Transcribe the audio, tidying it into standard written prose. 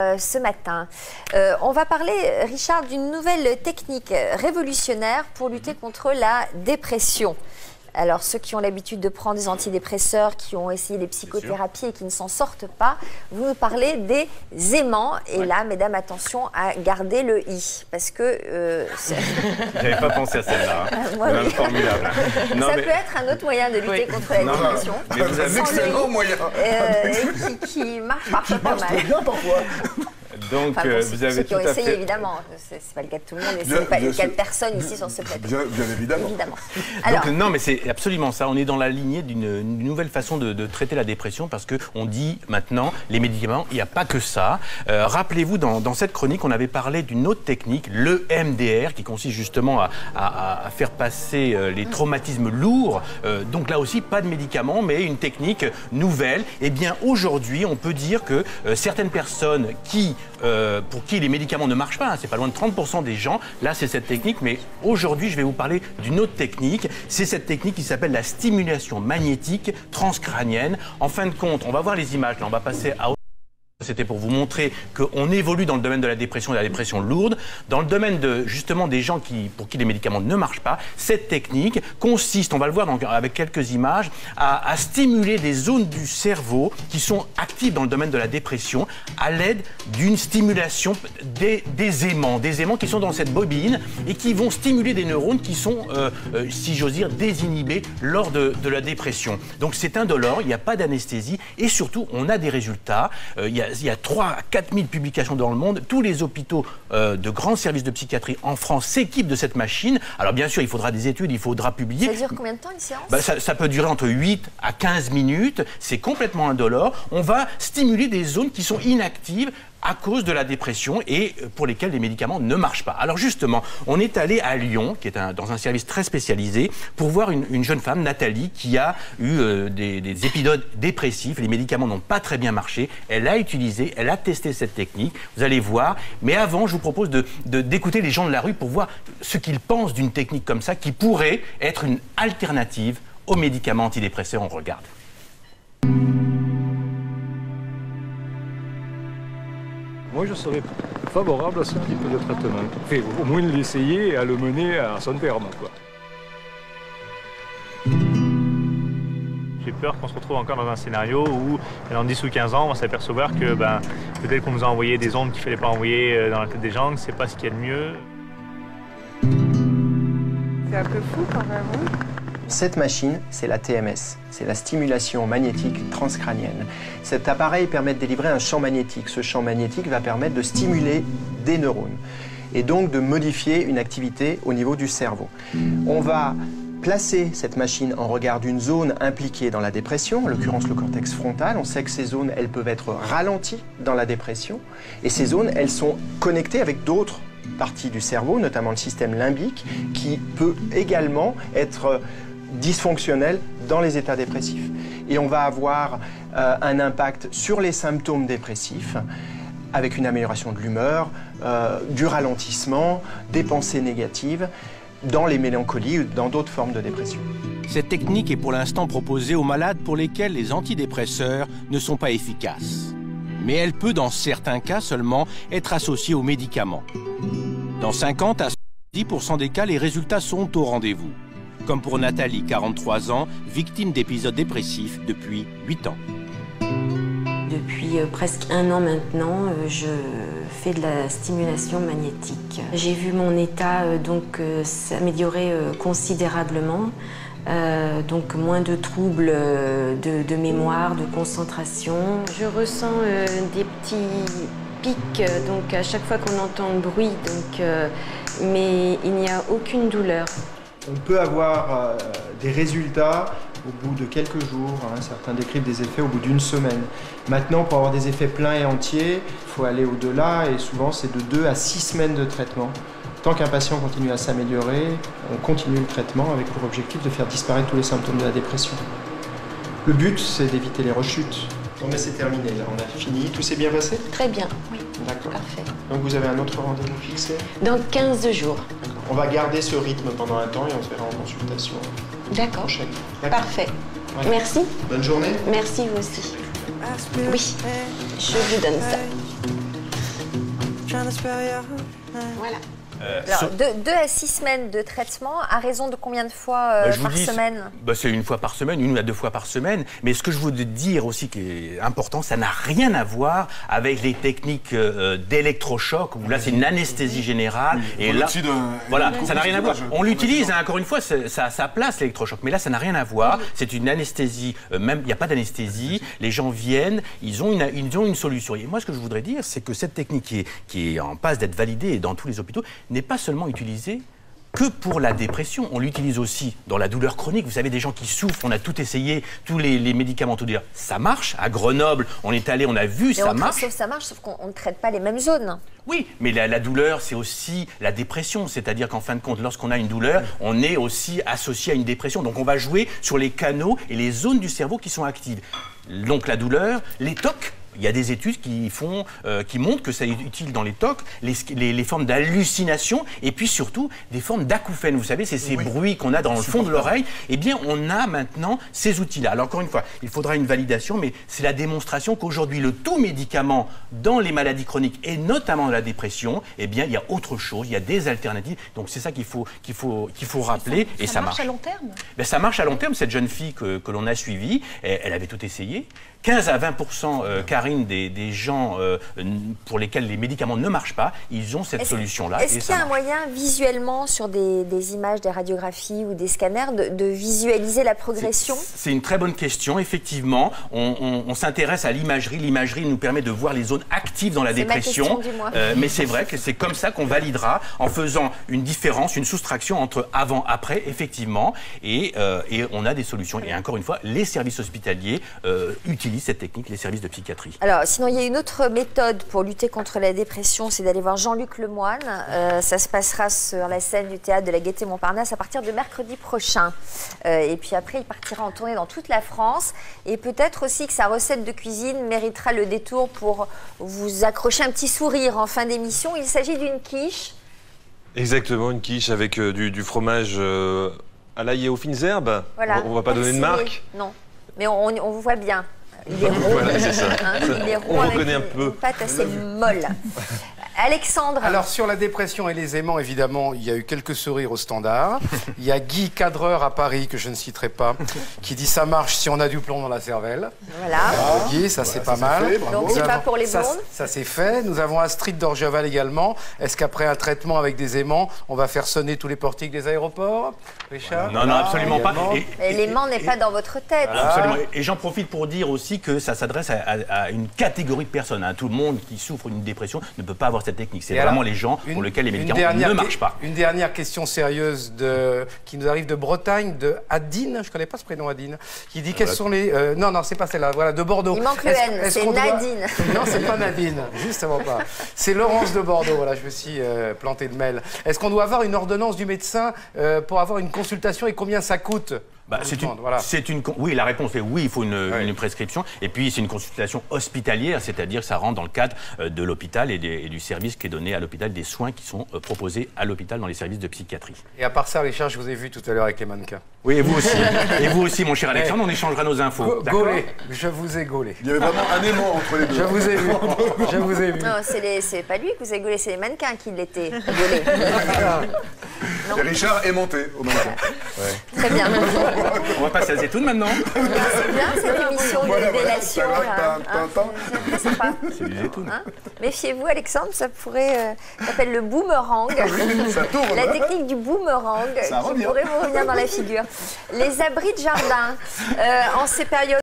Ce matin, on va parler, Richard, d'une nouvelle technique révolutionnaire pour lutter contre la dépression. Alors, ceux qui ont l'habitude de prendre des antidépresseurs, qui ont essayé les psychothérapies et qui ne s'en sortent pas, vous nous parlez des aimants. Et là, mesdames, attention à garder le i, parce que... J'avais pas pensé à celle-là. Hein. Oui. Formidable. Non, ça mais... peut être un autre moyen de lutter contre la dépression. Mais vous avez excellent moyen. Qui marche parfois pas mal. Bien parfois. Donc, enfin, vous avez ceux qui ont tout à essayé, fait... évidemment. C'est pas le cas de tout le monde et ce n'est pas le cas de personne ici sur ce plateau. Bien évidemment. Alors, donc, non, mais c'est absolument ça. On est dans la lignée d'une nouvelle façon de traiter la dépression parce qu'on dit maintenant, les médicaments, il n'y a pas que ça. Rappelez-vous, dans cette chronique, on avait parlé d'une autre technique, le MDR, qui consiste justement à faire passer les traumatismes lourds. Donc là aussi, pas de médicaments, mais une technique nouvelle. Eh bien, aujourd'hui, on peut dire que certaines personnes pour qui les médicaments ne marchent pas, hein, c'est pas loin de 30% des gens, là c'est cette technique, mais aujourd'hui je vais vous parler d'une autre technique, c'est cette technique qui s'appelle la stimulation magnétique transcrânienne. En fin de compte, on va voir les images, là on va passer à... C'était pour vous montrer qu'on évolue dans le domaine de la dépression et de la dépression lourde. Dans le domaine justement des gens pour qui les médicaments ne marchent pas, cette technique consiste, on va le voir avec quelques images, à stimuler des zones du cerveau qui sont actives dans le domaine de la dépression à l'aide d'une stimulation des aimants qui sont dans cette bobine et qui vont stimuler des neurones qui sont, si j'ose dire, désinhibés lors de la dépression. Donc c'est indolore, il n'y a pas d'anesthésie et surtout on a des résultats. Il y a 3 à 4 000 publications dans le monde. Tous les hôpitaux de grands services de psychiatrie en France s'équipent de cette machine. Alors bien sûr, il faudra des études, il faudra publier. Ça dure combien de temps une séance? Ça peut durer entre 8 à 15 minutes. C'est complètement indolore. On va stimuler des zones qui sont inactives à cause de la dépression et pour lesquels les médicaments ne marchent pas. Alors justement, on est allé à Lyon, qui est dans un service très spécialisé, pour voir une jeune femme, Nathalie, qui a eu des épisodes dépressifs. Les médicaments n'ont pas très bien marché. Elle a utilisé, elle a testé cette technique. Vous allez voir. Mais avant, je vous propose d'écouter les gens de la rue pour voir ce qu'ils pensent d'une technique comme ça qui pourrait être une alternative aux médicaments antidépresseurs. On regarde. Moi, je serais favorable à ce type de traitement. Enfin, au moins l'essayer et à le mener à son terme, quoi. J'ai peur qu'on se retrouve encore dans un scénario où, dans 10 ou 15 ans, on va s'apercevoir que peut-être qu'on nous a envoyé des ondes qu'il ne fallait pas envoyer dans la tête des gens, que ce n'est pas ce qu'il y a de mieux. C'est un peu fou quand même, oui. Cette machine, c'est la TMS, c'est la stimulation magnétique transcrânienne. Cet appareil permet de délivrer un champ magnétique. Ce champ magnétique va permettre de stimuler des neurones et donc de modifier une activité au niveau du cerveau. On va placer cette machine en regard d'une zone impliquée dans la dépression, en l'occurrence le cortex frontal. On sait que ces zones, elles peuvent être ralenties dans la dépression et ces zones, elles sont connectées avec d'autres parties du cerveau, notamment le système limbique, qui peut également être dysfonctionnel dans les états dépressifs. Et on va avoir un impact sur les symptômes dépressifs avec une amélioration de l'humeur, du ralentissement, des pensées négatives dans les mélancolies ou dans d'autres formes de dépression. Cette technique est pour l'instant proposée aux malades pour lesquels les antidépresseurs ne sont pas efficaces. Mais elle peut, dans certains cas seulement, être associée aux médicaments. Dans 50 à 70% des cas, les résultats sont au rendez-vous. Comme pour Nathalie, 43 ans, victime d'épisodes dépressifs depuis 8 ans. Depuis presque 1 an maintenant, je fais de la stimulation magnétique. J'ai vu mon état s'améliorer considérablement, donc moins de troubles de mémoire, de concentration. Je ressens des petits pics donc à chaque fois qu'on entend le bruit, mais il n'y a aucune douleur. On peut avoir des résultats au bout de quelques jours, certains décrivent des effets au bout d'1 semaine. Maintenant, pour avoir des effets pleins et entiers, il faut aller au-delà et souvent c'est de 2 à 6 semaines de traitement. Tant qu'un patient continue à s'améliorer, on continue le traitement avec pour objectif de faire disparaître tous les symptômes de la dépression. Le but, c'est d'éviter les rechutes. Bon, mais c'est terminé, là, on a fini. Tout s'est bien passé? Très bien, oui. D'accord. Parfait. Donc vous avez un autre rendez-vous fixé? Dans 15 jours. On va garder ce rythme pendant un temps et on se verra en consultation. D'accord. Prochaine. Parfait. Voilà. Merci. Bonne journée. Merci, vous aussi. Oui, je vous donne ça. Voilà. Alors, 2 à 6 semaines de traitement, à raison de combien de fois par semaine? C'est 1 fois par semaine, 1 à 2 fois par semaine. Mais ce que je voudrais dire aussi qui est important, ça n'a rien à voir avec les techniques d'électrochoc, où là c'est une anesthésie générale. Et là, voilà, ça n'a rien à voir. On l'utilise, hein, encore une fois, ça a sa place l'électrochoc. Mais là, ça n'a rien à voir. C'est une anesthésie, même il n'y a pas d'anesthésie. Les gens viennent, ils ont une solution. Et moi, ce que je voudrais dire, c'est que cette technique qui est en passe d'être validée dans tous les hôpitaux, n'est pas seulement utilisée que pour la dépression. On l'utilise aussi dans la douleur chronique. Vous savez, des gens qui souffrent, on a tout essayé, tous les médicaments, tout dire. Ça marche. À Grenoble, on est allé, on a vu, ça marche. Ça marche, sauf qu'on ne traite pas les mêmes zones. Oui, mais la douleur, c'est aussi la dépression. C'est-à-dire qu'en fin de compte, lorsqu'on a une douleur, on est aussi associé à une dépression. Donc on va jouer sur les canaux et les zones du cerveau qui sont actives. Donc la douleur, les TOC. Il y a des études qui montrent que ça est utile dans les TOC, les formes d'hallucination et puis surtout des formes d'acouphènes. Vous savez, c'est ces bruits qu'on a dans le fond de l'oreille. Eh bien, on a maintenant ces outils-là. Alors, encore une fois, il faudra une validation, mais c'est la démonstration qu'aujourd'hui, le tout médicament dans les maladies chroniques et notamment dans la dépression, eh bien, il y a autre chose, il y a des alternatives. Donc, c'est ça qu'il faut rappeler. Et ça marche à long terme. Ça marche à long terme. Cette jeune fille que l'on a suivie, elle avait tout essayé. 15 à 20%, Karine, des gens pour lesquels les médicaments ne marchent pas, ils ont cette solution-là. Est-ce qu'il y a un moyen visuellement sur des images, des radiographies ou des scanners de visualiser la progression? C'est une très bonne question. Effectivement, on s'intéresse à l'imagerie. L'imagerie nous permet de voir les zones actives dans la dépression. Mais c'est vrai que c'est comme ça qu'on validera en faisant une différence, une soustraction entre avant, après, effectivement. Et on a des solutions. Et encore une fois, les services hospitaliers utilisent cette technique, les services de psychiatrie. Alors, sinon, il y a une autre méthode pour lutter contre la dépression, c'est d'aller voir Jean-Luc Lemoine. Ça se passera sur la scène du théâtre de la Gaîté-Montparnasse à partir de mercredi prochain. Et puis après, il partira en tournée dans toute la France. Et peut-être aussi que sa recette de cuisine méritera le détour pour vous accrocher un petit sourire en fin d'émission. Il s'agit d'une quiche. Exactement, une quiche avec du fromage à l'ail et aux fines herbes. Voilà. On va pas donner de marque. Non, mais on vous voit bien. Il est rond. Voilà, c'est ça. Il est rond. On avec reconnaît un peu. Une pâte assez molle. Alexandre. Alors, sur la dépression et les aimants, évidemment, il y a eu quelques sourires au standard. Il y a Guy, cadreur à Paris, que je ne citerai pas, qui dit « ça marche si on a du plomb dans la cervelle ». Voilà. Guy, ça c'est pas mal. Fait, donc, c'est pas pour les blondes. Ça c'est fait. Nous avons Astrid d'Orgeval également. Est-ce qu'après un traitement avec des aimants, on va faire sonner tous les portiques des aéroports? Richard? Non, absolument pas. Et l'aimant n'est pas dans votre tête. Absolument. Et j'en profite pour dire aussi que ça s'adresse à une catégorie de personnes. Hein. Tout le monde qui souffre d'une dépression ne peut pas avoir cette technique. C'est vraiment les gens pour lesquels les médicaments ne marchent pas. Une dernière question sérieuse qui nous arrive de Bretagne, de Adine, je ne connais pas ce prénom Adine, qui dit quels sont les... non, c'est pas celle-là, voilà, de Bordeaux. Il manque le N, c'est Nadine. Non, c'est pas Nadine, justement pas. C'est Laurence de Bordeaux, voilà, je me suis planté de mail. Est-ce qu'on doit avoir une ordonnance du médecin pour avoir une consultation et combien ça coûte? Oui, la réponse est oui, il faut une prescription. Et puis, c'est une consultation hospitalière, c'est-à-dire que ça rentre dans le cadre de l'hôpital et du service qui est donné à l'hôpital, des soins qui sont proposés à l'hôpital dans les services de psychiatrie. Et à part ça, Richard, je vous ai vu tout à l'heure avec les mannequins. Oui, et vous aussi. Et vous aussi, mon cher Alexandre, on échangera nos infos. Gaulé, je vous ai gaulé. Il y avait vraiment un aimant entre les deux. Je vous ai vu. Je vous ai vu. Non, c'est pas lui que vous avez gaulé, c'est les mannequins qui l'étaient gaulés. Et Richard est monté au mannequin. Ouais. Très bien. On va passer à Zetoun maintenant. C'est bien cette émission de délation. C'est sympa. C'est du Zetoun. Méfiez-vous, Alexandre, ça pourrait... ça s'appelle le boomerang. Ça tourne. La technique du boomerang qui pourrait vous revenir dans la figure. Les abris de jardin, en ces périodes